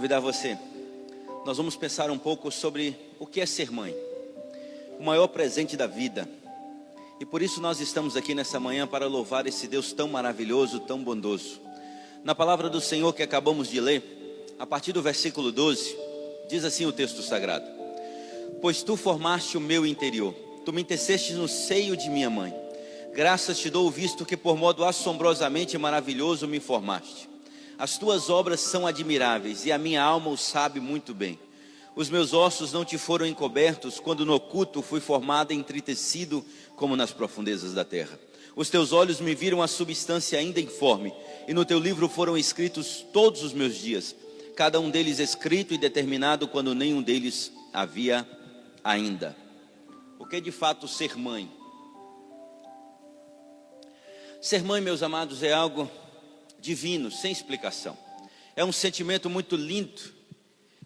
convidar você. Nós vamos pensar um pouco sobre o que é ser mãe, o maior presente da vida. E por isso nós estamos aqui nessa manhã para louvar esse Deus tão maravilhoso, tão bondoso. Na palavra do Senhor que acabamos de ler, a partir do versículo 12, diz assim o texto sagrado: Pois tu formaste o meu interior, tu me teceste no seio de minha mãe. Graças te dou, visto que por modo assombrosamente maravilhoso me formaste. As tuas obras são admiráveis, e a minha alma o sabe muito bem. Os meus ossos não te foram encobertos, quando no oculto fui formado e entretecido, como nas profundezas da terra. Os teus olhos me viram a substância ainda informe, e no teu livro foram escritos todos os meus dias, cada um deles escrito e determinado, quando nenhum deles havia ainda. O que é de fato ser mãe? Ser mãe, meus amados, é algo divino, sem explicação. É um sentimento muito lindo,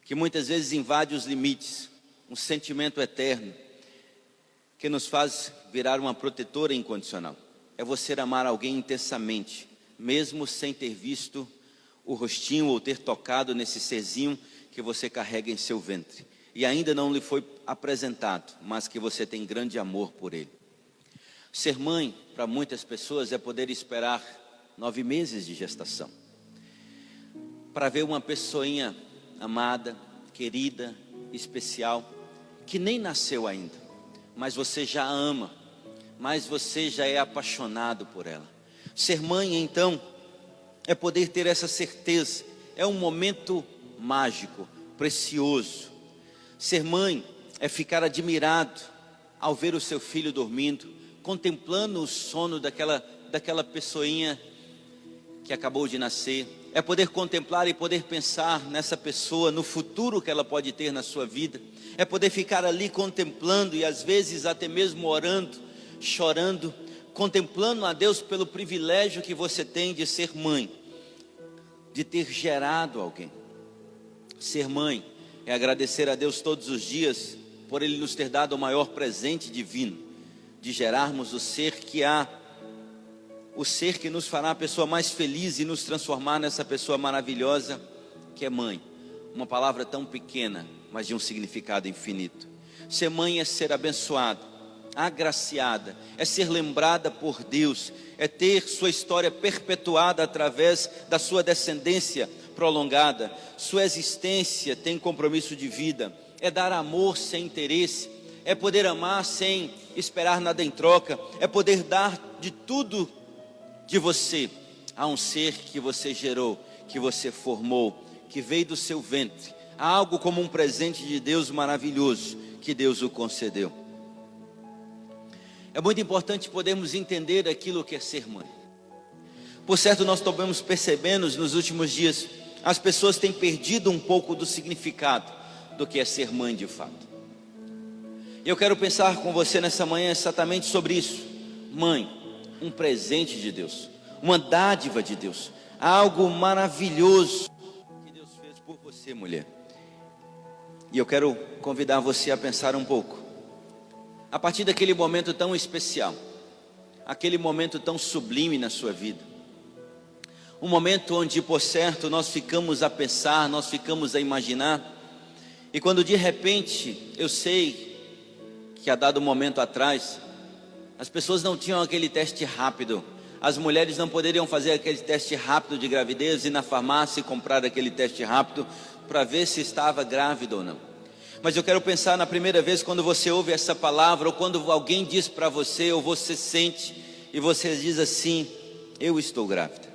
que muitas vezes invade os limites. Um sentimento eterno, que nos faz virar uma protetora incondicional. É você amar alguém intensamente, mesmo sem ter visto o rostinho ou ter tocado nesse serzinho que você carrega em seu ventre. E ainda não lhe foi apresentado, mas que você tem grande amor por ele. Ser mãe, para muitas pessoas, é poder esperar 9 meses de gestação para ver uma pessoinha amada, querida, especial, que nem nasceu ainda, mas você já ama, mas você já é apaixonado por ela. Ser mãe, então, é poder ter essa certeza. É um momento mágico, precioso. Ser mãe é ficar admirado ao ver o seu filho dormindo, contemplando o sono daquela pessoinha que acabou de nascer. É poder contemplar e poder pensar nessa pessoa, no futuro que ela pode ter na sua vida. É poder ficar ali contemplando e às vezes até mesmo orando, chorando, contemplando a Deus pelo privilégio que você tem de ser mãe, de ter gerado alguém. Ser mãe é agradecer a Deus todos os dias por Ele nos ter dado o maior presente divino, de gerarmos o ser que há, o ser que nos fará a pessoa mais feliz e nos transformar nessa pessoa maravilhosa que é mãe. Uma palavra tão pequena, mas de um significado infinito. Ser mãe é ser abençoada, agraciada, é ser lembrada por Deus, é ter sua história perpetuada através da sua descendência prolongada. Sua existência tem compromisso de vida, é dar amor sem interesse, é poder amar sem esperar nada em troca, é poder dar de tudo de você a um ser que você gerou, que você formou, que veio do seu ventre, algo como um presente de Deus maravilhoso, que Deus o concedeu. É muito importante podermos entender aquilo que é ser mãe. Por certo, nós estamos percebendo nos últimos dias, as pessoas têm perdido um pouco do significado do que é ser mãe de fato. E eu quero pensar com você nessa manhã exatamente sobre isso. Mãe, um presente de Deus, uma dádiva de Deus, algo maravilhoso que Deus fez por você, mulher. E eu quero convidar você a pensar um pouco, a partir daquele momento tão especial, aquele momento tão sublime na sua vida, um momento onde, por certo, nós ficamos a pensar, nós ficamos a imaginar, e quando de repente, eu sei que há dado um momento atrás, as pessoas não tinham aquele teste rápido, as mulheres não poderiam fazer aquele teste rápido de gravidez, ir na farmácia e comprar aquele teste rápido para ver se estava grávida ou não. Mas eu quero pensar na primeira vez quando você ouve essa palavra, ou quando alguém diz para você, ou você sente, e você diz assim: eu estou grávida.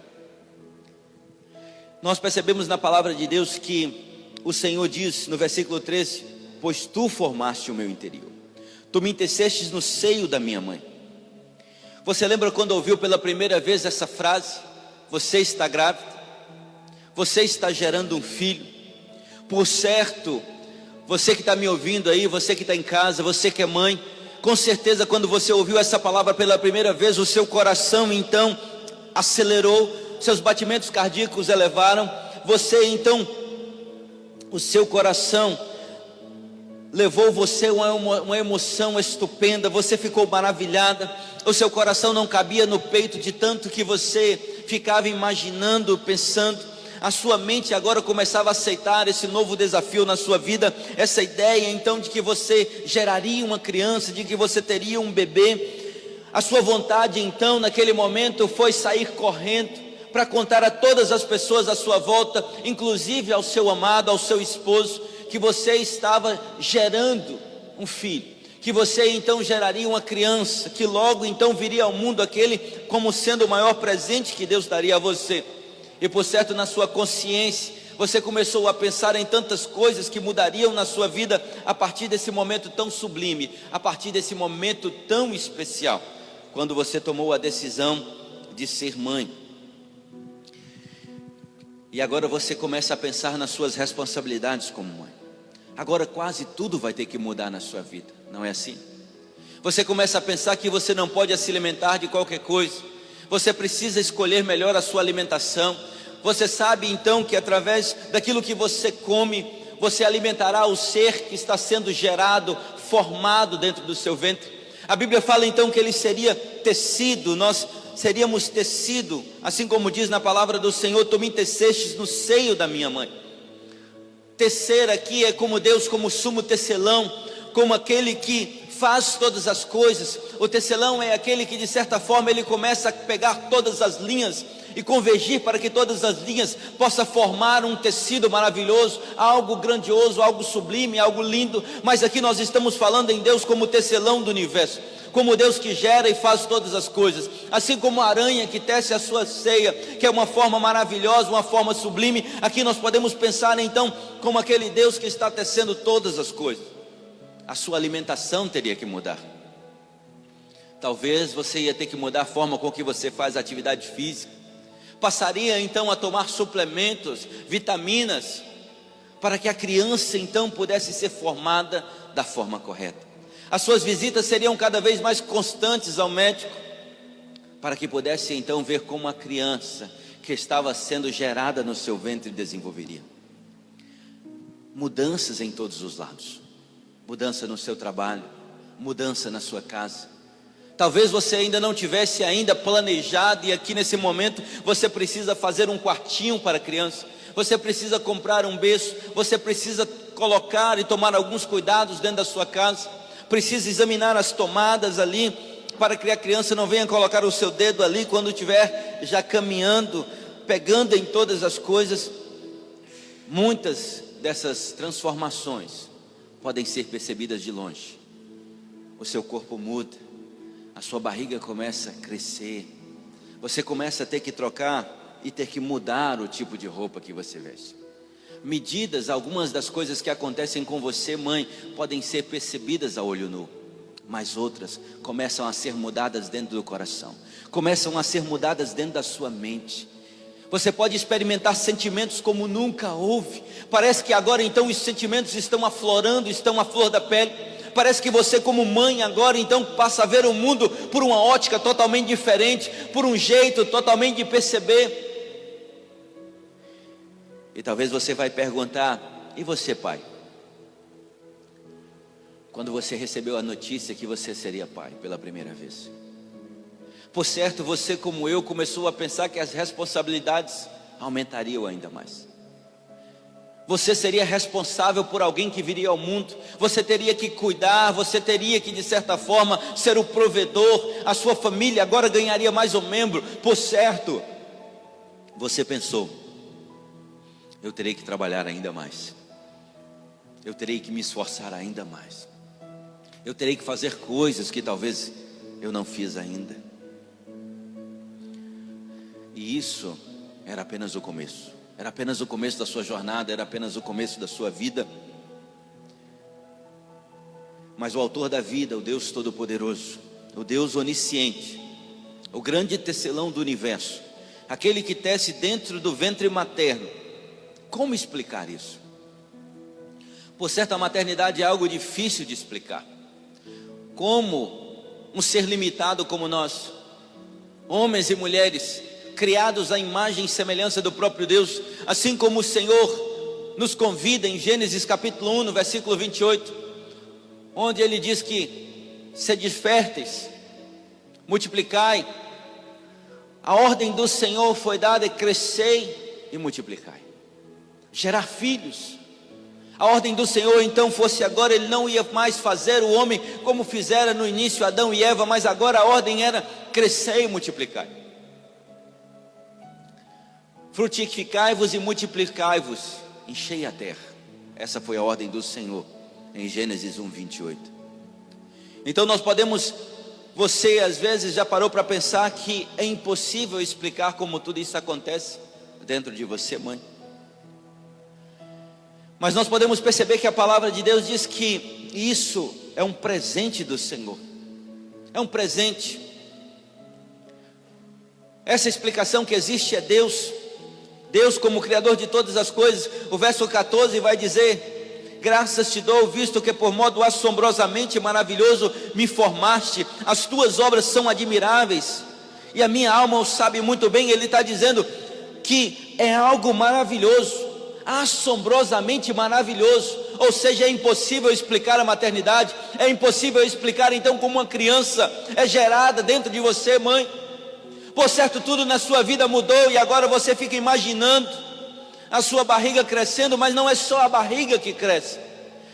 Nós percebemos na palavra de Deus que o Senhor diz no versículo 13: pois tu formaste o meu interior, tu me tecestes no seio da minha mãe. Você lembra quando ouviu pela primeira vez essa frase? Você está grávida, você está gerando um filho. Por certo, você que está me ouvindo aí, você que está em casa, você que é mãe, com certeza quando você ouviu essa palavra pela primeira vez, o seu coração então acelerou, seus batimentos cardíacos elevaram, você então, o seu coração levou você a uma emoção estupenda, você ficou maravilhada, o seu coração não cabia no peito de tanto que você ficava imaginando, pensando. A sua mente agora começava a aceitar esse novo desafio na sua vida, essa ideia então de que você geraria uma criança, de que você teria um bebê. A sua vontade então naquele momento foi sair correndo para contar a todas as pessoas à sua volta, inclusive ao seu amado, ao seu esposo, que você estava gerando um filho, que você então geraria uma criança, que logo então viria ao mundo aquele como sendo o maior presente que Deus daria a você. E por certo, na sua consciência, você começou a pensar em tantas coisas que mudariam na sua vida a partir desse momento tão sublime, a partir desse momento tão especial, quando você tomou a decisão de ser mãe. E agora você começa a pensar nas suas responsabilidades como mãe. Agora quase tudo vai ter que mudar na sua vida, não é assim? Você começa a pensar que você não pode se alimentar de qualquer coisa. Você precisa escolher melhor a sua alimentação. Você sabe então que através daquilo que você come, você alimentará o ser que está sendo gerado, formado dentro do seu ventre. A Bíblia fala então que ele seria tecido, nós seríamos tecido, assim como diz na palavra do Senhor: tu me tecestes no seio da minha mãe. Tecer aqui é como Deus, como sumo tecelão, como aquele que faz todas as coisas. O tecelão é aquele que de certa forma ele começa a pegar todas as linhas e convergir para que todas as linhas possam formar um tecido maravilhoso, algo grandioso, algo sublime, algo lindo. Mas aqui nós estamos falando em Deus como tecelão do universo, como Deus que gera e faz todas as coisas. Assim como a aranha que tece a sua ceia, que é uma forma maravilhosa, uma forma sublime, aqui nós podemos pensar então como aquele Deus que está tecendo todas as coisas. A sua alimentação teria que mudar. Talvez você ia ter que mudar a forma com que você faz atividade física. Passaria então a tomar suplementos, vitaminas, para que a criança então pudesse ser formada da forma correta. As suas visitas seriam cada vez mais constantes ao médico, para que pudesse então ver como a criança que estava sendo gerada no seu ventre desenvolveria. Mudanças em todos os lados. Mudança no seu trabalho, mudança na sua casa. Talvez você ainda não tivesse ainda planejado, e aqui nesse momento você precisa fazer um quartinho para a criança. Você precisa comprar um berço, você precisa colocar e tomar alguns cuidados dentro da sua casa. Precisa examinar as tomadas ali, para que a criança não venha colocar o seu dedo ali quando estiver já caminhando, pegando em todas as coisas. Muitas dessas transformações podem ser percebidas de longe. O seu corpo muda, a sua barriga começa a crescer, você começa a ter que trocar e ter que mudar o tipo de roupa que você veste. Medidas, algumas das coisas que acontecem com você, mãe, podem ser percebidas a olho nu, mas outras começam a ser mudadas dentro do coração, começam a ser mudadas dentro da sua mente. Você pode experimentar sentimentos como nunca houve. Parece que agora então os sentimentos estão aflorando, estão à flor da pele. Parece que você como mãe agora então passa a ver o mundo por uma ótica totalmente diferente, por um jeito totalmente de perceber. E talvez você vai perguntar: e você, pai? Quando você recebeu a notícia que você seria pai pela primeira vez, por certo, você como eu começou a pensar que as responsabilidades aumentariam ainda mais. Você seria responsável por alguém que viria ao mundo. Você teria que cuidar, você teria que de certa forma ser o provedor. A sua família agora ganharia mais um membro. Por certo, você pensou: eu terei que trabalhar ainda mais, eu terei que me esforçar ainda mais, eu terei que fazer coisas que talvez eu não fiz ainda. E isso era apenas o começo. Era apenas o começo da sua jornada, era apenas o começo da sua vida. Mas o autor da vida, o Deus Todo-Poderoso, o Deus Onisciente, o grande tecelão do universo, aquele que tece dentro do ventre materno, como explicar isso? Por certo, a maternidade é algo difícil de explicar. Como um ser limitado como nós, homens e mulheres, criados à imagem e semelhança do próprio Deus, assim como o Senhor nos convida em Gênesis capítulo 1, no versículo 28, onde Ele diz que sede férteis, multiplicai. A ordem do Senhor foi dada: crescei e multiplicai. Gerar filhos. A ordem do Senhor então fosse agora, Ele não ia mais fazer o homem como fizera no início Adão e Eva, mas agora a ordem era crescer e multiplicar. Frutificai-vos e multiplicai-vos, enchei a terra. Essa foi a ordem do Senhor em Gênesis 1:28. Então nós podemos, você às vezes já parou para pensar que é impossível explicar como tudo isso acontece dentro de você, mãe? Mas nós podemos perceber que a palavra de Deus diz que isso é um presente do Senhor. É um presente. Essa explicação que existe é Deus. Deus como Criador de todas as coisas. O verso 14 vai dizer: graças te dou, visto que por modo assombrosamente maravilhoso me formaste. As tuas obras são admiráveis, e a minha alma o sabe muito bem. Ele está dizendo que é algo maravilhoso, assombrosamente maravilhoso. Ou seja, é impossível explicar a maternidade. É impossível explicar então como uma criança é gerada dentro de você, mãe. Por certo, tudo na sua vida mudou, e agora você fica imaginando a sua barriga crescendo. Mas não é só a barriga que cresce,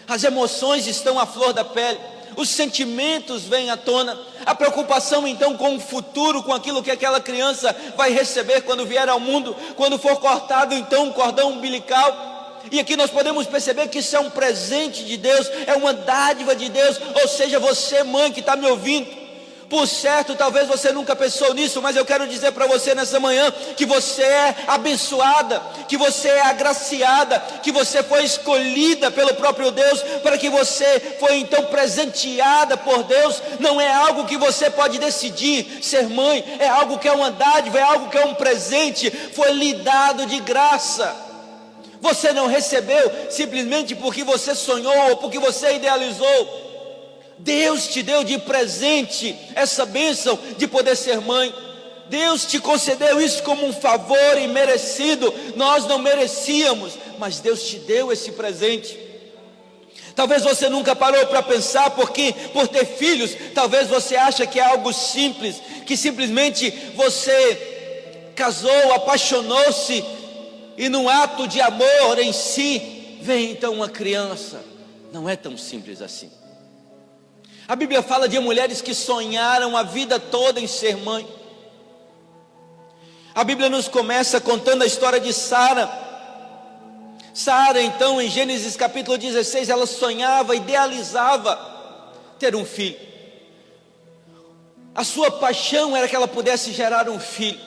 as emoções estão à flor da pele, os sentimentos vêm à tona, a preocupação então com o futuro, com aquilo que aquela criança vai receber quando vier ao mundo, quando for cortado então o cordão umbilical. E aqui nós podemos perceber que isso é um presente de Deus, é uma dádiva de Deus. Ou seja, você, mãe que está me ouvindo, por certo, talvez você nunca pensou nisso, mas eu quero dizer para você nessa manhã que você é abençoada, que você é agraciada, que você foi escolhida pelo próprio Deus, para que você foi então presenteada por Deus. Não é algo que você pode decidir ser mãe, é algo que é uma dádiva, é algo que é um presente, foi lhe dado de graça. Você não recebeu simplesmente porque você sonhou ou porque você idealizou. Deus te deu de presente essa bênção de poder ser mãe. Deus te concedeu isso como um favor imerecido. Nós não merecíamos, mas Deus te deu esse presente. Talvez você nunca parou para pensar, porque por ter filhos, talvez você acha que é algo simples, que simplesmente você casou, apaixonou-se, e num ato de amor em si, vem então uma criança. Não é tão simples assim. A Bíblia fala de mulheres que sonharam a vida toda em ser mãe. A Bíblia nos começa contando a história de Sara. Sara então em Gênesis capítulo 16, ela sonhava, idealizava ter um filho. A sua paixão era que ela pudesse gerar um filho.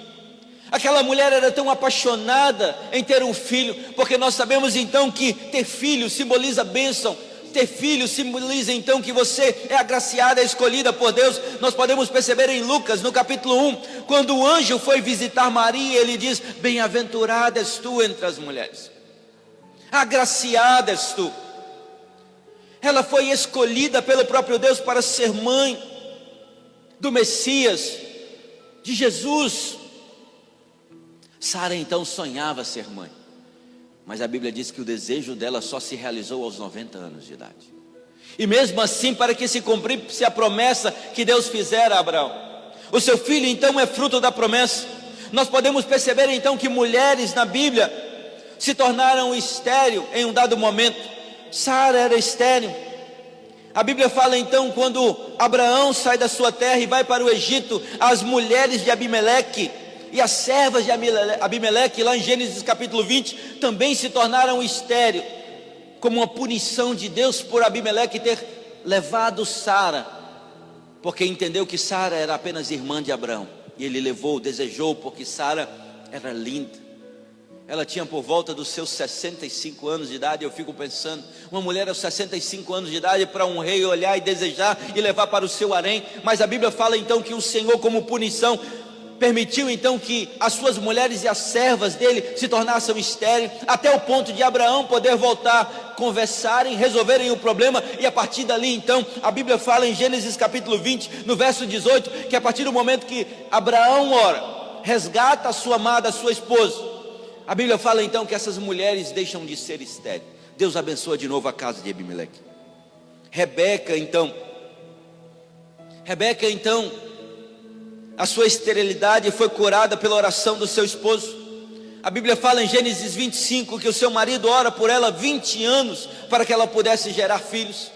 Aquela mulher era tão apaixonada em ter um filho, porque nós sabemos então que ter filho simboliza bênção. Ter filho simboliza então que você é agraciada, é escolhida por Deus. Nós podemos perceber em Lucas, no capítulo 1, quando o anjo foi visitar Maria, ele diz: bem-aventurada és tu entre as mulheres, agraciada és tu. Ela foi escolhida pelo próprio Deus para ser mãe do Messias, de Jesus. Sara então sonhava ser mãe, mas a Bíblia diz que o desejo dela só se realizou aos 90 anos de idade. E mesmo assim, para que se cumprisse a promessa que Deus fizera a Abraão, o seu filho então é fruto da promessa. Nós podemos perceber então que mulheres na Bíblia se tornaram estéril em um dado momento. Sara era estéril. A Bíblia fala então, quando Abraão sai da sua terra e vai para o Egito, as mulheres de Abimeleque e as servas de Abimeleque, lá em Gênesis capítulo 20, também se tornaram estéril, como uma punição de Deus por Abimeleque ter levado Sara, porque entendeu que Sara era apenas irmã de Abraão, e ele levou, desejou, porque Sara era linda. Ela tinha por volta dos seus 65 anos de idade. Eu fico pensando, uma mulher aos 65 anos de idade, para um rei olhar e desejar e levar para o seu harém. Mas a Bíblia fala então que o Senhor, como punição, permitiu então que as suas mulheres e as servas dele se tornassem estéreis, até o ponto de Abraão poder voltar, conversarem, resolverem o problema. E a partir dali então, a Bíblia fala em Gênesis capítulo 20, no verso 18, que a partir do momento que Abraão ora, resgata a sua amada, a sua esposa, a Bíblia fala então que essas mulheres deixam de ser estéreis. Deus abençoa de novo a casa de Abimeleque. Rebeca então, a sua esterilidade foi curada pela oração do seu esposo. A Bíblia fala em Gênesis 25 que o seu marido ora por ela 20 anos para que ela pudesse gerar filhos.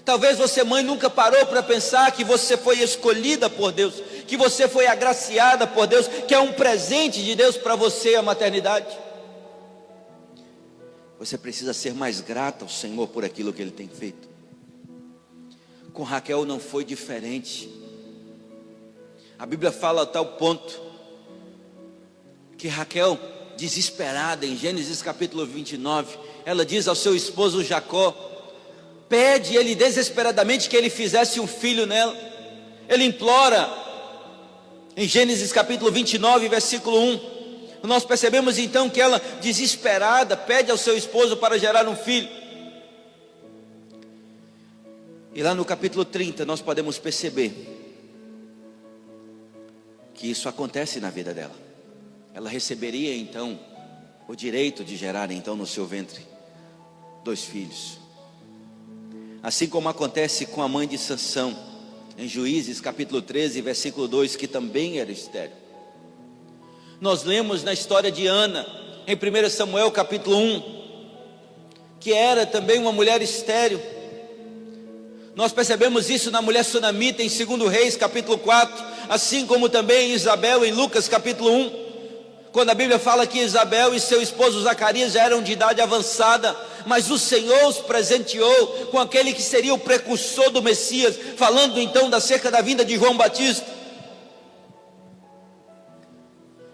Talvez você, mãe, nunca parou para pensar que você foi escolhida por Deus, que você foi agraciada por Deus, que é um presente de Deus para você a maternidade. Você precisa ser mais grata ao Senhor por aquilo que Ele tem feito. Com Raquel não foi diferente. A Bíblia fala a tal ponto que Raquel, desesperada, em Gênesis capítulo 29, ela diz ao seu esposo Jacó, pede ele desesperadamente que ele fizesse um filho nela. Ele implora, em Gênesis capítulo 29, versículo 1, nós percebemos então que ela, desesperada, pede ao seu esposo para gerar um filho. E lá no capítulo 30 nós podemos perceber que isso acontece na vida dela. Ela receberia então o direito de gerar então no seu ventre 2 filhos. Assim como acontece com a mãe de Sansão, em Juízes capítulo 13, versículo 2, que também era estéril. Nós lemos na história de Ana, em 1 Samuel capítulo 1, que era também uma mulher estéril. Nós percebemos isso na mulher sunamita em 2 Reis capítulo 4, assim como também em Isabel em Lucas capítulo 1, quando a Bíblia fala que Isabel e seu esposo Zacarias já eram de idade avançada, mas o Senhor os presenteou com aquele que seria o precursor do Messias, falando então acerca da vinda de João Batista.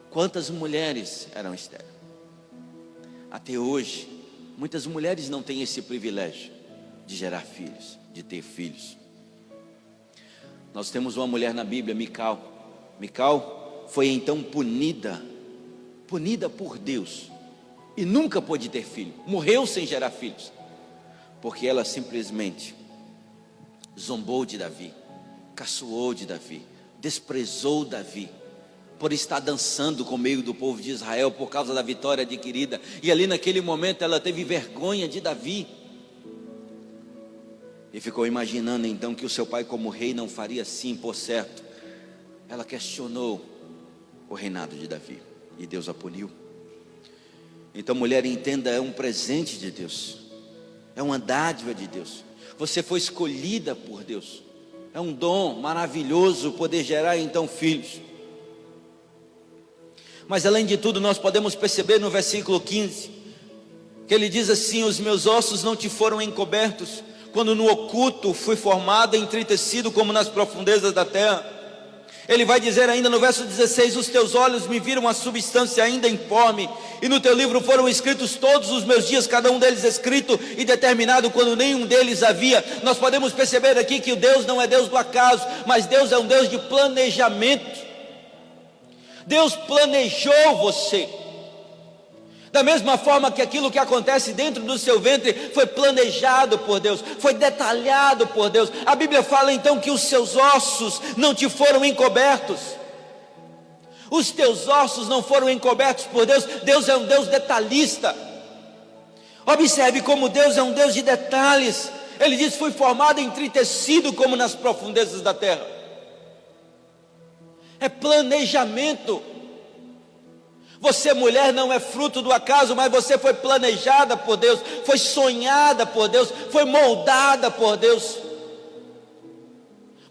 Quantas mulheres eram estéreis? Até hoje, muitas mulheres não têm esse privilégio de gerar filhos, de ter filhos. Nós temos uma mulher na Bíblia, Mical. Mical foi então punida por Deus, e nunca pôde ter filho, morreu sem gerar filhos, porque ela simplesmente zombou de Davi, caçoou de Davi, desprezou Davi, por estar dançando com o meio do povo de Israel, por causa da vitória adquirida, e ali naquele momento ela teve vergonha de Davi, e ficou imaginando então que o seu pai como rei não faria assim, por certo. Ela questionou o reinado de Davi, e Deus a puniu. Então, mulher, entenda, é um presente de Deus, é uma dádiva de Deus. Você foi escolhida por Deus, é um dom maravilhoso poder gerar então filhos. Mas além de tudo, nós podemos perceber no versículo 15, que ele diz assim: os meus ossos não te foram encobertos, quando no oculto fui formado, entritecido como nas profundezas da terra. Ele vai dizer ainda no verso 16: os teus olhos me viram a substância ainda informe, e no teu livro foram escritos todos os meus dias, cada um deles escrito e determinado quando nenhum deles havia. Nós podemos perceber aqui que o Deus não é Deus do acaso, mas Deus é um Deus de planejamento. Deus planejou você, da mesma forma que aquilo que acontece dentro do seu ventre foi planejado por Deus, foi detalhado por Deus. A Bíblia fala então que os seus ossos não te foram encobertos. Os teus ossos não foram encobertos por Deus. Deus é um Deus detalhista. Observe como Deus é um Deus de detalhes. Ele diz: fui formado entritecido como nas profundezas da terra. É planejamento. Você, mulher, não é fruto do acaso, mas você foi planejada por Deus, foi sonhada por Deus, foi moldada por Deus.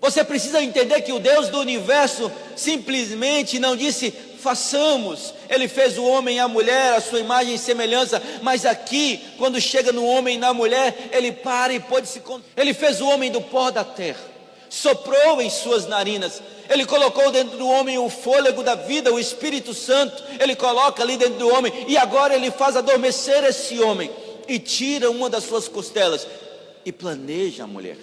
Você precisa entender que o Deus do universo simplesmente não disse façamos. Ele fez o homem e a mulher à sua imagem e semelhança, mas aqui, quando chega no homem e na mulher, ele para e pode se... Ele fez o homem do pó da terra, soprou em suas narinas, Ele colocou dentro do homem o fôlego da vida, o Espírito Santo, Ele coloca ali dentro do homem, e agora Ele faz adormecer esse homem, e tira uma das suas costelas, e planeja a mulher,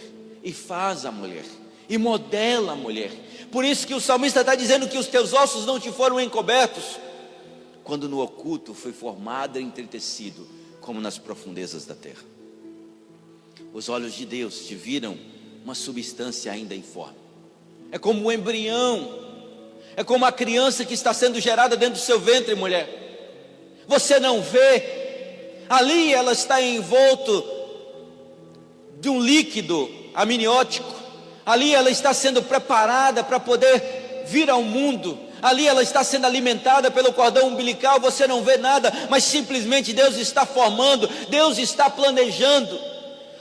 e faz a mulher, e modela a mulher. Por isso que o salmista está dizendo que os teus ossos não te foram encobertos, quando no oculto foi formado e entretecido, como nas profundezas da terra. Os olhos de Deus te viram uma substância ainda informe. É como um embrião, é como a criança que está sendo gerada dentro do seu ventre, mulher. Você não vê, ali ela está envolto de um líquido amniótico, ali ela está sendo preparada para poder vir ao mundo, Ali ela está sendo alimentada pelo cordão umbilical, você não vê nada, mas simplesmente Deus está formando, Deus está planejando,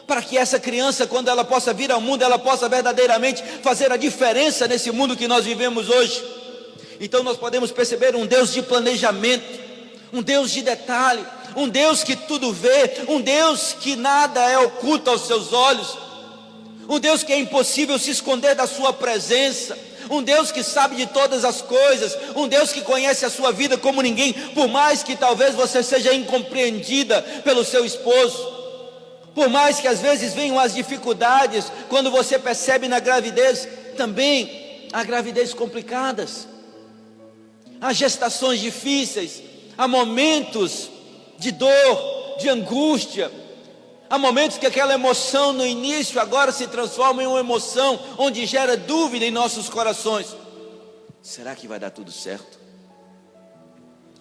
para que essa criança, quando ela possa vir ao mundo, ela possa verdadeiramente fazer a diferença nesse mundo que nós vivemos hoje. Então nós podemos perceber um Deus de planejamento, um Deus de detalhe, um Deus que tudo vê, um Deus que nada é oculto aos seus olhos, um Deus que é impossível se esconder da sua presença, um Deus que sabe de todas as coisas, um Deus que conhece a sua vida como ninguém, por mais que talvez você seja incompreendida pelo seu esposo, por mais que às vezes venham as dificuldades, quando você percebe na gravidez, também há gravidez complicadas, há gestações difíceis, há momentos de dor, de angústia, há momentos que aquela emoção no início agora se transforma em uma emoção onde gera dúvida em nossos corações. Será que vai dar tudo certo?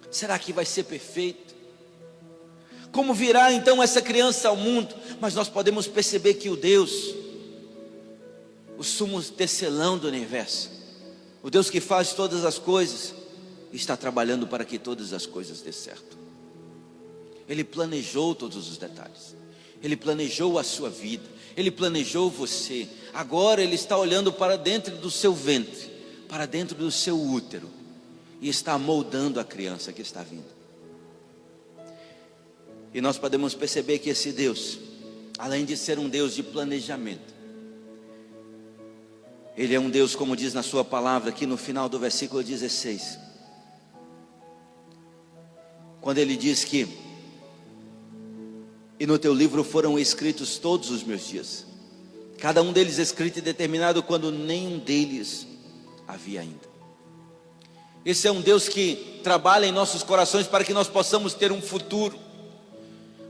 Será que vai ser perfeito? Como virá então essa criança ao mundo? Mas nós podemos perceber que o Deus, o sumo tecelão do universo, o Deus que faz todas as coisas, está trabalhando para que todas as coisas dê certo. Ele planejou todos os detalhes, Ele planejou a sua vida, Ele planejou você. Agora Ele está olhando para dentro do seu ventre, para dentro do seu útero, e está moldando a criança que está vindo. E nós podemos perceber que esse Deus, além de ser um Deus de planejamento, Ele é um Deus, como diz na sua palavra, aqui no final do versículo 16, quando Ele diz que e no teu livro foram escritos todos os meus dias, cada um deles escrito e determinado quando nenhum deles havia ainda. Esse é um Deus que trabalha em nossos corações para que nós possamos ter um futuro,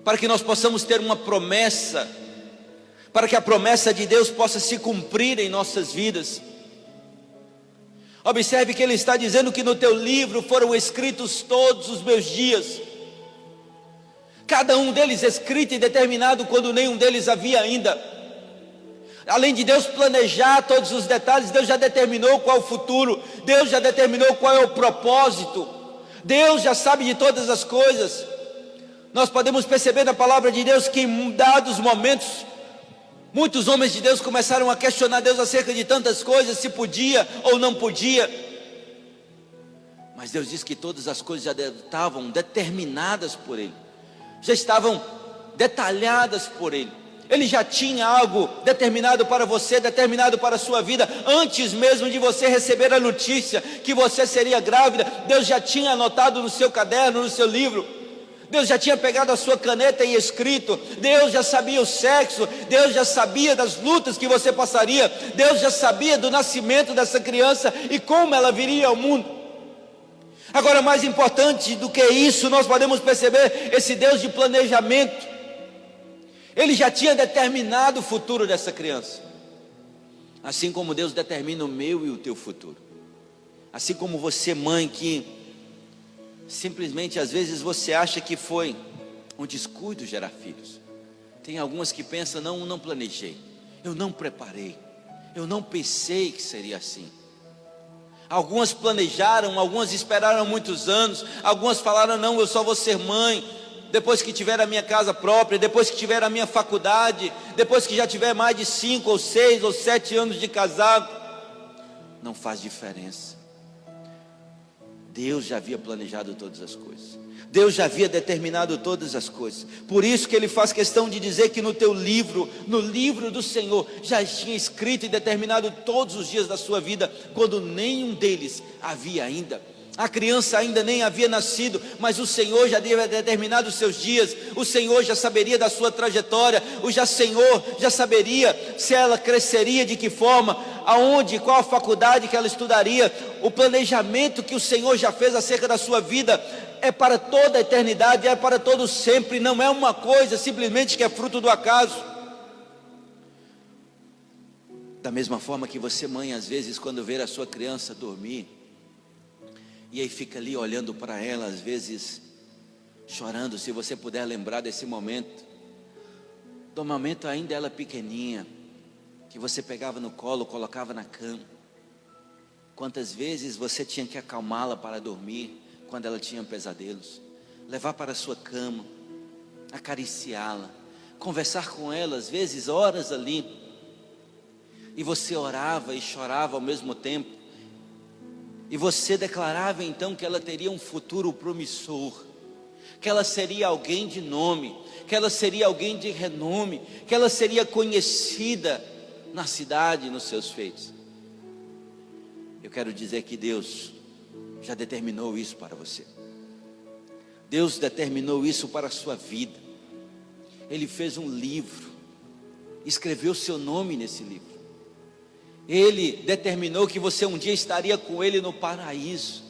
para que nós possamos ter uma promessa, para que a promessa de Deus possa se cumprir em nossas vidas. Observe que Ele está dizendo que no teu livro foram escritos todos os meus dias, cada um deles escrito e determinado quando nenhum deles havia ainda. Além de Deus planejar todos os detalhes, Deus já determinou qual é o futuro, Deus já determinou qual é o propósito, Deus já sabe de todas as coisas. Nós podemos perceber na palavra de Deus que em dados momentos, muitos homens de Deus começaram a questionar Deus acerca de tantas coisas, se podia ou não podia. Mas Deus diz que todas as coisas já estavam determinadas por Ele, já estavam detalhadas por Ele. Ele já tinha algo determinado para você, determinado para a sua vida, antes mesmo de você receber a notícia que você seria grávida. Deus já tinha anotado no seu caderno, no seu livro. Deus já tinha pegado a sua caneta e escrito. Deus já sabia o sexo, Deus já sabia das lutas que você passaria, Deus já sabia do nascimento dessa criança e como ela viria ao mundo. Agora, mais importante do que isso, nós podemos perceber esse Deus de planejamento. Ele já tinha determinado o futuro dessa criança, assim como Deus determina o meu e o teu futuro. Assim como você, mãe, que simplesmente às vezes você acha que foi um descuido gerar filhos. Tem algumas que pensam, não planejei, eu não preparei, eu não pensei que seria assim. Algumas planejaram, algumas esperaram muitos anos, algumas falaram, não, eu só vou ser mãe depois que tiver a minha casa própria, depois que tiver a minha faculdade, depois que já tiver mais de 5 ou 6 ou 7 anos de casado. Não faz diferença. Deus já havia planejado todas as coisas, Deus já havia determinado todas as coisas. Por isso que Ele faz questão de dizer que no teu livro, no livro do Senhor, já tinha escrito e determinado todos os dias da sua vida, quando nenhum deles havia ainda. A criança ainda nem havia nascido, mas o Senhor já havia determinado os seus dias. O Senhor já saberia da sua trajetória. O Senhor já saberia se ela cresceria, de que forma, aonde, qual a faculdade que ela estudaria. O planejamento que o Senhor já fez acerca da sua vida é para toda a eternidade, é para todo sempre. Não é uma coisa simplesmente que é fruto do acaso. Da mesma forma que você, mãe, às vezes quando vê a sua criança dormir, e aí fica ali olhando para ela, às vezes chorando, se você puder lembrar desse momento, do momento ainda ela pequeninha, que você pegava no colo, colocava na cama, Quantas vezes você tinha que acalmá-la para dormir, quando ela tinha pesadelos, levar para a sua cama, acariciá-la, conversar com ela, às vezes horas ali, e você orava e chorava ao mesmo tempo, e você declarava então que ela teria um futuro promissor, que ela seria alguém de nome, que ela seria alguém de renome, que ela seria conhecida na cidade, nos seus feitos. Eu quero dizer que Deus já determinou isso para você. Deus determinou isso para a sua vida. Ele fez um livro, escreveu seu nome nesse livro. Ele determinou que você um dia estaria com Ele no paraíso,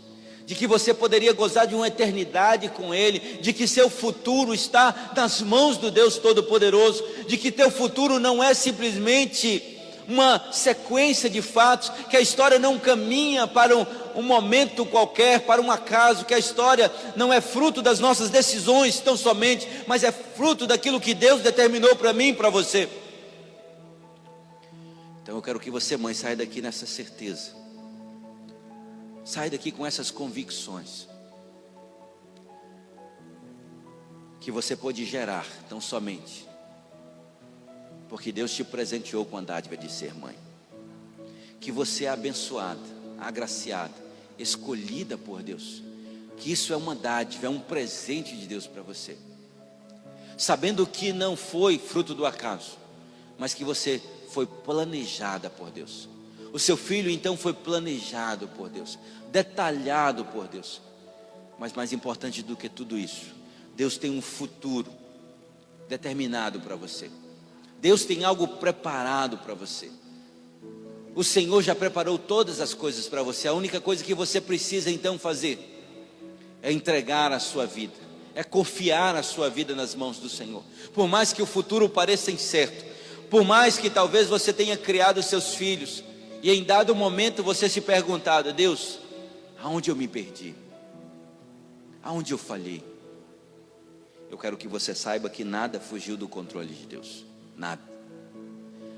de que você poderia gozar de uma eternidade com Ele, de que seu futuro está nas mãos do Deus Todo-Poderoso, de que teu futuro não é simplesmente uma sequência de fatos, que a história não caminha para um momento qualquer, para um acaso, que a história não é fruto das nossas decisões tão somente, mas é fruto daquilo que Deus determinou para mim e para você. Então eu quero que você, mãe, saia daqui nessa certeza, saia daqui com essas convicções, que você pode gerar tão somente porque Deus te presenteou com a dádiva de ser mãe, que você é abençoada, agraciada, escolhida por Deus, que isso é uma dádiva, é um presente de Deus para você, sabendo que não foi fruto do acaso, mas que você foi planejada por Deus. O seu filho então foi planejado por Deus, detalhado por Deus, mas mais importante do que tudo isso, Deus tem um futuro determinado para você. Deus tem algo preparado para você. O Senhor já preparou todas as coisas para você. A única coisa que você precisa então fazer é entregar a sua vida, é confiar a sua vida nas mãos do Senhor. Por mais que o futuro pareça incerto, por mais que talvez você tenha criado seus filhos e em dado momento você se perguntado: Deus, aonde eu me perdi? Aonde eu falhei? Eu quero que você saiba que nada fugiu do controle de Deus. Nada.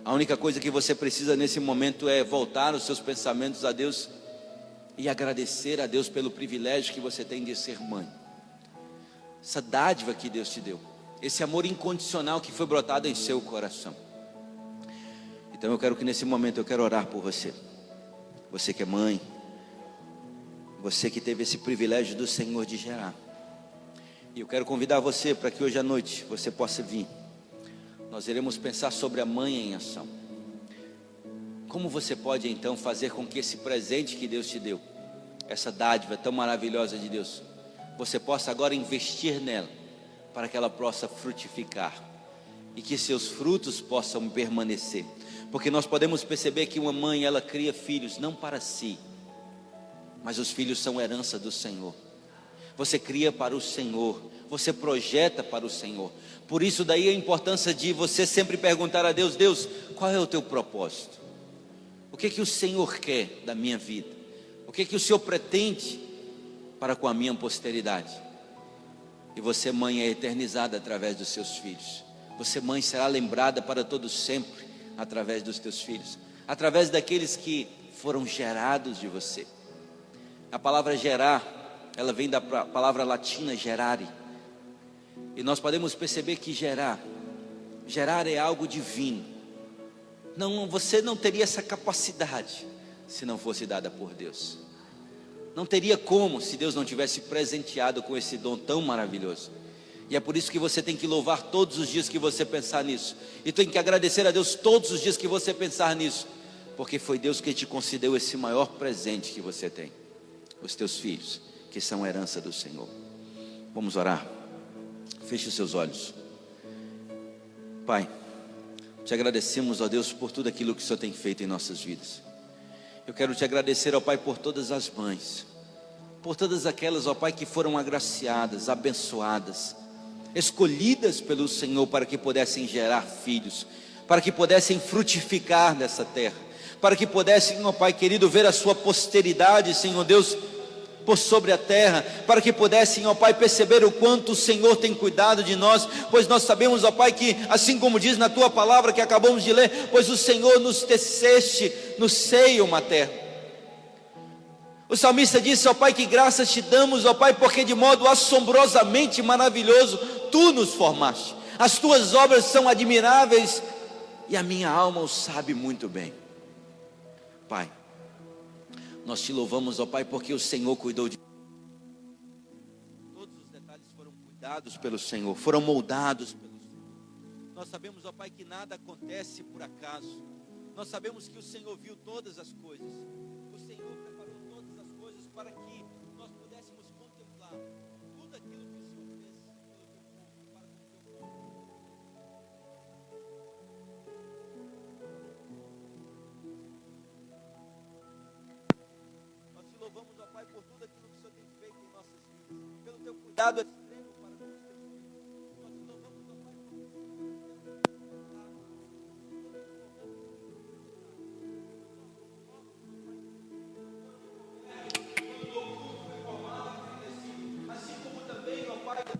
A única coisa que você precisa nesse momento é voltar os seus pensamentos a Deus e agradecer a Deus pelo privilégio que você tem de ser mãe. Essa dádiva que Deus te deu, esse amor incondicional que foi brotado em seu coração. Então eu quero que nesse momento eu quero orar por você. Você que é mãe, você que teve esse privilégio do Senhor de gerar. E eu quero convidar você para que hoje à noite você possa vir. Nós iremos pensar sobre a mãe em ação. Como você pode então fazer com que esse presente que Deus te deu, essa dádiva tão maravilhosa de Deus, você possa agora investir nela, para que ela possa frutificar, e que seus frutos possam permanecer. Porque nós podemos perceber que uma mãe, ela cria filhos não para si, mas os filhos são herança do Senhor. Você cria para o Senhor, você projeta para o Senhor. Por isso daí a importância de você sempre perguntar a Deus: Deus, qual é o teu propósito? O que o Senhor quer da minha vida? O que o Senhor pretende para com a minha posteridade? E você, mãe, é eternizada através dos seus filhos. Você, mãe, será lembrada para todo sempre através dos teus filhos, através daqueles que foram gerados de você. A palavra gerar, ela vem da palavra latina gerare. E nós podemos perceber que gerar é algo divino. Não, você não teria essa capacidade se não fosse dada por Deus. Não teria como, se Deus não tivesse presenteado com esse dom tão maravilhoso. E é por isso que você tem que louvar todos os dias que você pensar nisso, e tem que agradecer a Deus todos os dias que você pensar nisso, porque foi Deus que te concedeu esse maior presente que você tem, os teus filhos, que são herança do Senhor. Vamos orar. Feche os seus olhos. Pai, te agradecemos, ó Deus, por tudo aquilo que o Senhor tem feito em nossas vidas. Eu quero te agradecer, ó Pai, por todas as mães, por todas aquelas, ó Pai, que foram agraciadas, abençoadas, escolhidas pelo Senhor para que pudessem gerar filhos, para que pudessem frutificar nessa terra, para que pudessem, ó Pai querido, ver a sua posteridade, Senhor Deus, por sobre a terra, para que pudessem, ó Pai, perceber o quanto o Senhor tem cuidado de nós, pois nós sabemos, ó Pai, que assim como diz na Tua palavra que acabamos de ler, pois o Senhor nos teceste no seio materno. O salmista disse: ó Pai, que graças te damos, ó Pai, porque de modo assombrosamente maravilhoso Tu nos formaste. As Tuas obras são admiráveis e a minha alma o sabe muito bem. Pai, nós Te louvamos, ó Pai, porque o Senhor cuidou de todos os detalhes, foram cuidados pelo Senhor, foram moldados pelo Senhor. Nós sabemos, ó Pai, que nada acontece por acaso. Nós sabemos que o Senhor viu todas as coisas. O Senhor preparou todas as coisas para que nós pudéssemos contemplar tudo aquilo que o Senhor fez pelo Teu povo, para com o Teu povo. Nós Te louvamos, ó Pai, por tudo aquilo que o Senhor tem feito em nossas vidas, pelo Teu cuidado extremo para com os Teus filhos. Nós Te louvamos, ó Pai, por tudo aquilo que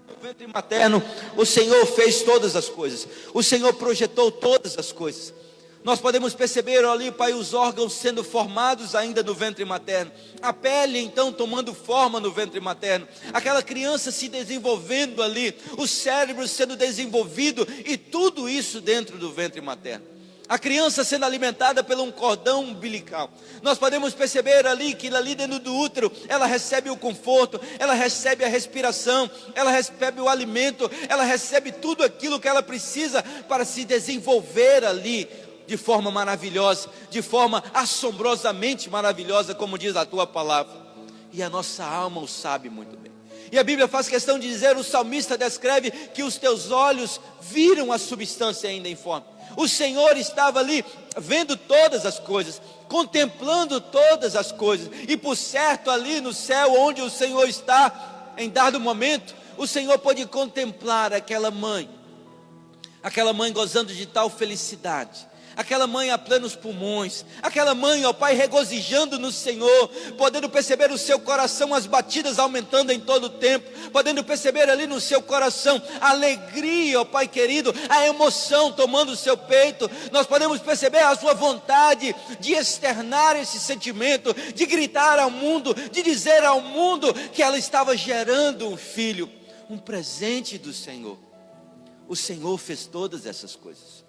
no ventre materno, o Senhor fez todas as coisas. O Senhor projetou todas as coisas. Nós podemos perceber ali, Pai, os órgãos sendo formados ainda no ventre materno, a pele então tomando forma no ventre materno, aquela criança se desenvolvendo ali, o cérebro sendo desenvolvido, e tudo isso dentro do ventre materno. A criança sendo alimentada por um cordão umbilical. Nós podemos perceber ali que ali dentro do útero ela recebe o conforto, ela recebe a respiração, ela recebe o alimento, ela recebe tudo aquilo que ela precisa para se desenvolver ali de forma maravilhosa, de forma assombrosamente maravilhosa, como diz a Tua palavra. E a nossa alma o sabe muito bem. E a Bíblia faz questão de dizer, o salmista descreve que os teus olhos viram a substância ainda informe. O Senhor estava ali vendo todas as coisas, contemplando todas as coisas, e por certo ali no céu onde o Senhor está, em dado momento, o Senhor pôde contemplar aquela mãe gozando de tal felicidade, aquela mãe a plenos pulmões, aquela mãe, ó Pai, regozijando no Senhor, podendo perceber o seu coração, as batidas aumentando em todo o tempo, podendo perceber ali no seu coração a alegria, ó Pai querido, a emoção tomando o seu peito. Nós podemos perceber a sua vontade de externar esse sentimento, de gritar ao mundo, de dizer ao mundo que ela estava gerando um filho, um presente do Senhor. O Senhor fez todas essas coisas.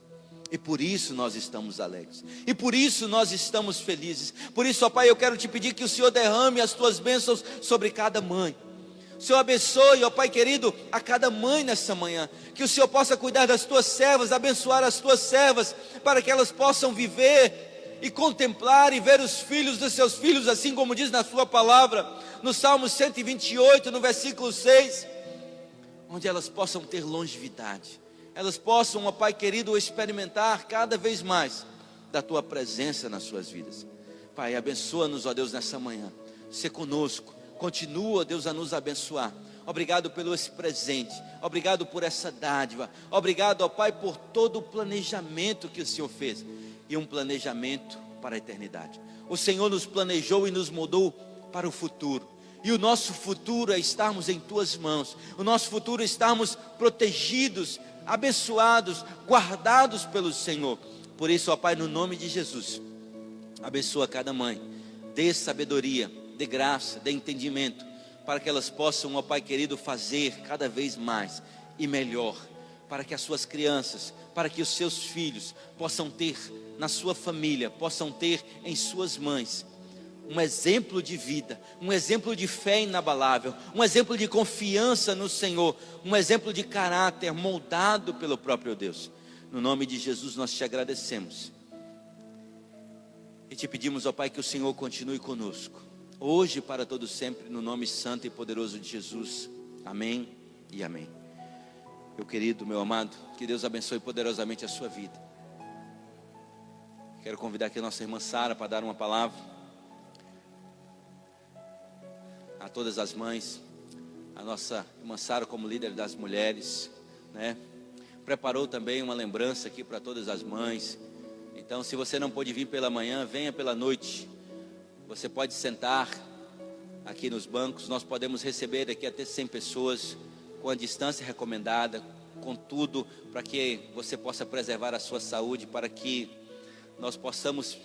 E por isso nós estamos alegres, e por isso nós estamos felizes. Por isso, ó Pai, eu quero te pedir que o Senhor derrame as Tuas bênçãos sobre cada mãe. O Senhor abençoe, ó Pai querido, a cada mãe nessa manhã. Que o Senhor possa cuidar das Tuas servas, abençoar as Tuas servas, para que elas possam viver e contemplar e ver os filhos dos seus filhos, assim como diz na Sua palavra, no Salmo 128, no versículo 6, onde elas possam ter longevidade. Elas possam, ó Pai querido, experimentar cada vez mais da Tua presença nas suas vidas. Pai, abençoa-nos, ó Deus, nessa manhã. Sê conosco, continua, Deus, a nos abençoar. Obrigado pelo esse presente, obrigado por essa dádiva, obrigado, ó Pai, por todo o planejamento que o Senhor fez, e um planejamento para a eternidade. O Senhor nos planejou e nos moldou para o futuro. E o nosso futuro é estarmos em Tuas mãos. O nosso futuro é estarmos protegidos, abençoados, guardados pelo Senhor. Por isso, ó Pai, no nome de Jesus, abençoa cada mãe, dê sabedoria, dê graça, dê entendimento, para que elas possam, ó Pai querido, fazer cada vez mais e melhor, para que as suas crianças, para que os seus filhos possam ter na sua família, possam ter em suas mães um exemplo de vida, um exemplo de fé inabalável, um exemplo de confiança no Senhor, um exemplo de caráter moldado pelo próprio Deus. No nome de Jesus nós te agradecemos e te pedimos, ó Pai, que o Senhor continue conosco, hoje e para todo sempre, no nome santo e poderoso de Jesus. Amém e amém. Meu querido, meu amado, que Deus abençoe poderosamente a sua vida. Quero convidar aqui a nossa irmã Sara para dar uma palavra a todas as mães. A nossa irmã Sara, como líder das mulheres, né, preparou também uma lembrança aqui para todas as mães. Então, se você não pôde vir pela manhã, venha pela noite. Você pode sentar aqui nos bancos. Nós podemos receber aqui até 100 pessoas, com a distância recomendada, com tudo, para que você possa preservar a sua saúde, para que nós possamos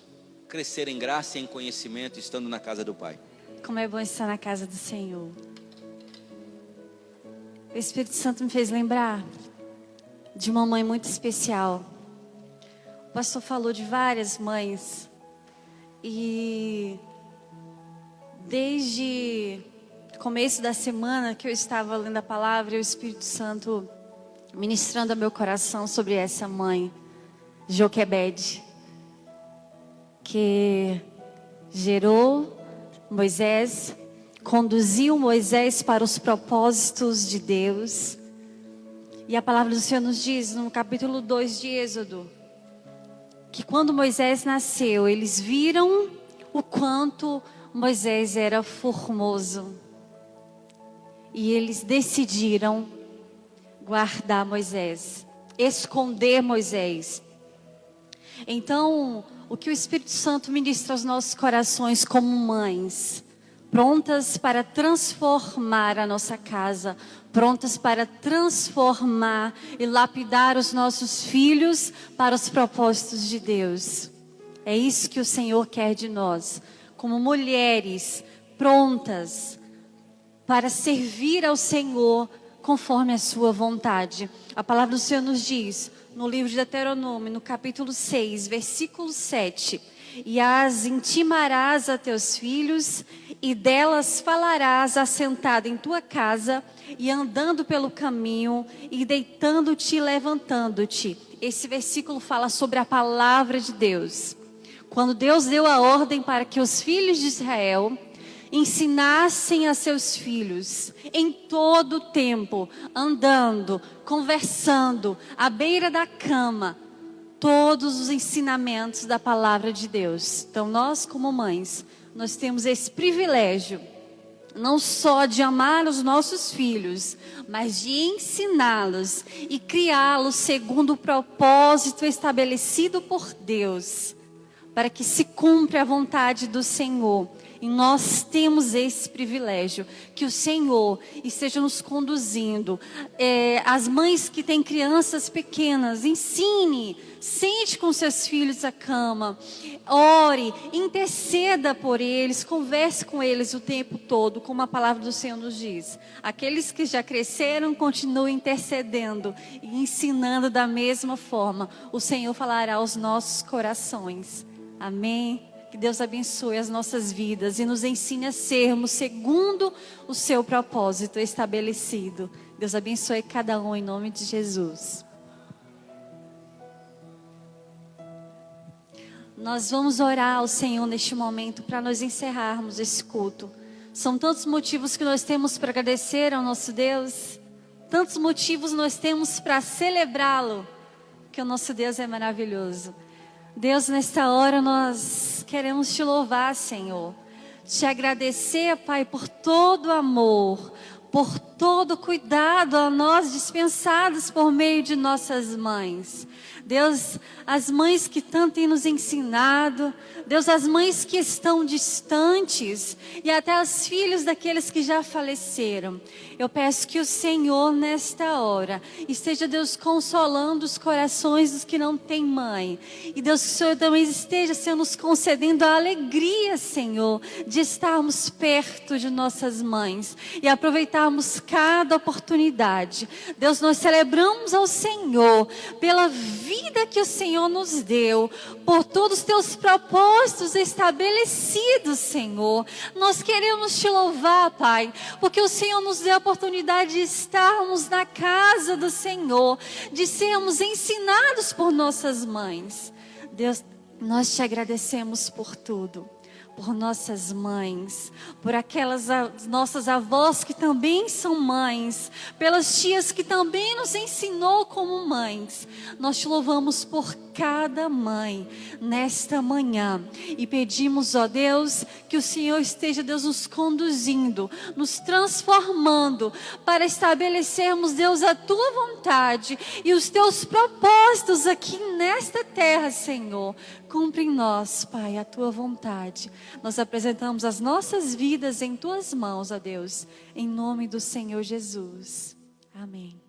crescer em graça e em conhecimento, estando na casa do Pai. Como é bom estar na casa do Senhor. O Espírito Santo me fez lembrar de uma mãe muito especial. O pastor falou de várias mães. E desde o começo da semana que eu estava lendo a palavra, e o Espírito Santo ministrando ao meu coração sobre essa mãe, Joquebede, que gerou Moisés, conduziu Moisés para os propósitos de Deus. E a palavra do Senhor nos diz no capítulo 2 de Êxodo, que quando Moisés nasceu, eles viram o quanto Moisés era formoso. E eles decidiram guardar Moisés, esconder Moisés. Então, o que o Espírito Santo ministra aos nossos corações como mães, prontas para transformar a nossa casa, prontas para transformar e lapidar os nossos filhos para os propósitos de Deus. É isso que o Senhor quer de nós, como mulheres prontas para servir ao Senhor conforme a sua vontade. A palavra do Senhor nos diz, no livro de Deuteronômio, no capítulo 6, versículo 7, e as intimarás a teus filhos, e delas falarás assentado em tua casa, e andando pelo caminho, e deitando-te e levantando-te. Esse versículo fala sobre a palavra de Deus. Quando Deus deu a ordem para que os filhos de Israel ensinassem a seus filhos, em todo o tempo, andando, conversando, à beira da cama, todos os ensinamentos da palavra de Deus. Então nós como mães, nós temos esse privilégio, não só de amar os nossos filhos, mas de ensiná-los e criá-los segundo o propósito estabelecido por Deus, para que se cumpra a vontade do Senhor. E nós temos esse privilégio, que o Senhor esteja nos conduzindo. As mães que têm crianças pequenas, ensine, sente com seus filhos à cama, ore, interceda por eles, converse com eles o tempo todo, como a palavra do Senhor nos diz. Aqueles que já cresceram, continuem intercedendo e ensinando da mesma forma. O Senhor falará aos nossos corações. Amém? Que Deus abençoe as nossas vidas e nos ensine a sermos segundo o seu propósito estabelecido. Deus abençoe cada um em nome de Jesus. Nós vamos orar ao Senhor neste momento para nós encerrarmos esse culto. São tantos motivos que nós temos para agradecer ao nosso Deus. Tantos motivos nós temos para celebrá-lo. Que o nosso Deus é maravilhoso. Deus, nesta hora nós queremos te louvar, Senhor. Te agradecer, Pai, por todo o amor, por todo o cuidado a nós dispensados por meio de nossas mães. Deus, as mães que tanto têm nos ensinado, Deus, as mães que estão distantes e até os filhos daqueles que já faleceram. Eu peço que o Senhor, nesta hora, esteja, Deus, consolando os corações dos que não têm mãe. E Deus, que o Senhor também esteja, Senhor, nos concedendo a alegria, Senhor, de estarmos perto de nossas mães e aproveitarmos cada oportunidade. Deus, nós celebramos ao Senhor pela vida que o Senhor nos deu, por todos os teus propósitos estabelecidos, Senhor. Nós queremos te louvar, Pai, porque o Senhor nos deu a oportunidade de estarmos na casa do Senhor, de sermos ensinados por nossas mães. Deus, nós te agradecemos por tudo. Por nossas mães, por aquelas nossas avós que também são mães, pelas tias que também nos ensinou como mães. Nós te louvamos por cada mãe nesta manhã e pedimos, ó Deus, que o Senhor esteja, Deus, nos conduzindo, nos transformando para estabelecermos, Deus, a tua vontade e os teus propósitos aqui nesta terra, Senhor. Cumpre em nós, Pai, a tua vontade. Nós apresentamos as nossas vidas em tuas mãos, ó Deus, em nome do Senhor Jesus. Amém.